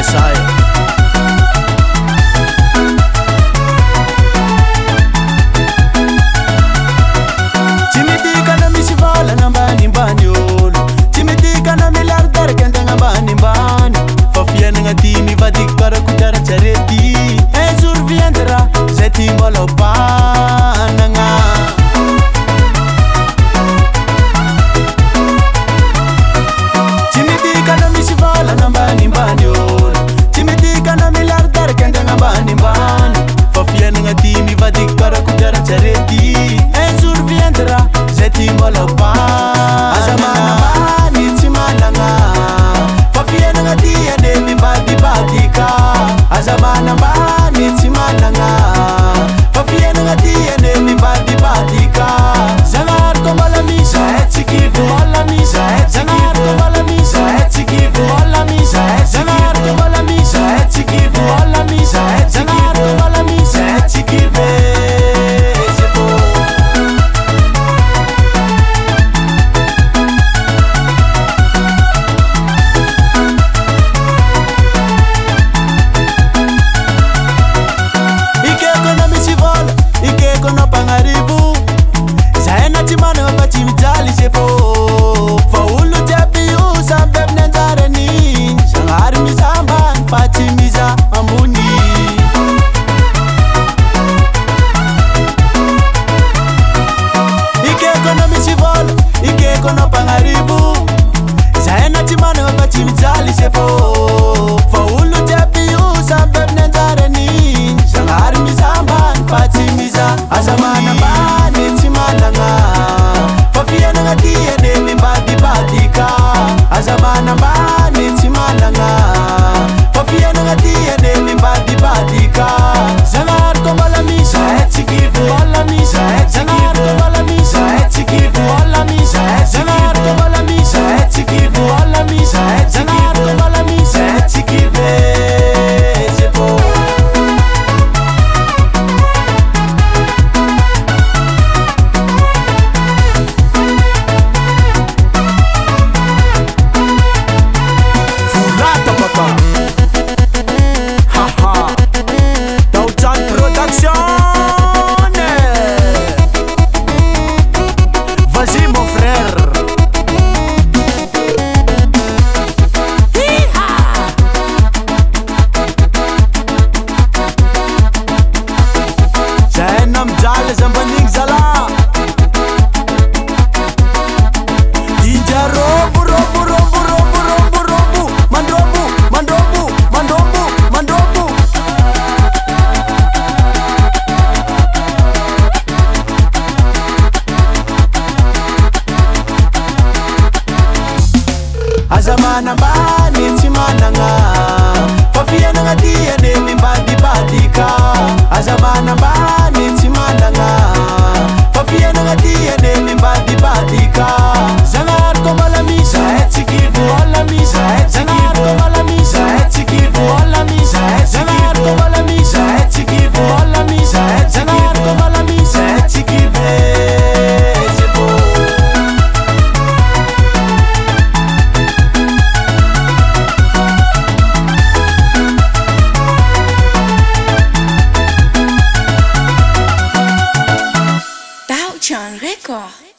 Messiah. Timidika na misivala na mbanimbani olo, timidika na miliardary kendagna mbanimbany, fa fiainagna ty mivadiky karakotara tsarety. Un jour viendra zay ty mbola banagna. Timidika na misivala na mbanimbany olo, timidika na miliardary kendagna mbanimbany, fa fiainagna ty mivadiky karakotara tsarety. Un jour viendra zay ty mbola banagna. Aza manambany tsy managna, fa fiainagna ty ane mivadibadika. Aza manambany tsy managna, fa fiainagna ty ane mivadibadika. Zagnariko mbola misy zahay tsy kivy, mbola misy zahay tsy kivy, mbola misy zahay tsy kivy, mbola misy zahay tsy kivy, mbola misy zahay tsy kivy, mbola misy zahay tsy kivy, mbola misy zahay tsy kivy. Ikeko na pagnarivo zahay na tsy managna fa tsy mijaly se fô, fa olo jiaby io samby amin'ny anjarany. Zagnahary mizaha ambany fa tsy mizaha ambony. Ikeko na misy vola, ikeko na pagnarivo zahay na tsy managna fa tsy mijaly se fô, fa olo jiaby io samby amin'ny anjarany. Zagnahary mizaha ambany fa tsy mizaha. Aza manambany tsy managna, fa fiainagna ty ane mivadibadika. Aza manambany tsy managna, fa fiainagna ty ane mivadibadika. Zagnahary mbola misy zahay tsy kivy, mbola misy zahay tsy kivy, mbola misy zahay tsy kivy, mbola misy zahay tsy kivy, mbola misy zahay tsy kivy, mbola misy zahay tsy kivy, mbola misy zahay tsy kivy. Vas-y mon frère. Zahay namjaly zambanigny zala. Dija robo robo robo robo robo robo, mandrobo mandrobo mandrobo mandrobo. Aza manambany tsy managna, fa fiainagna ty ane mivadibadika. Aza manambany tsy managna, fa fiainagna ty ane mivadibadika. Zagnahary mbola misy zahay tsy kivy, mbola misy zahay tsy kivy, mbola misy zahay tsy kivy, mbola misy zahay tsy kivy, mbola misy zahay tsy kivy, mbola misy zahay tsy kivy, mbola misy zahay tsy kivy. John Record.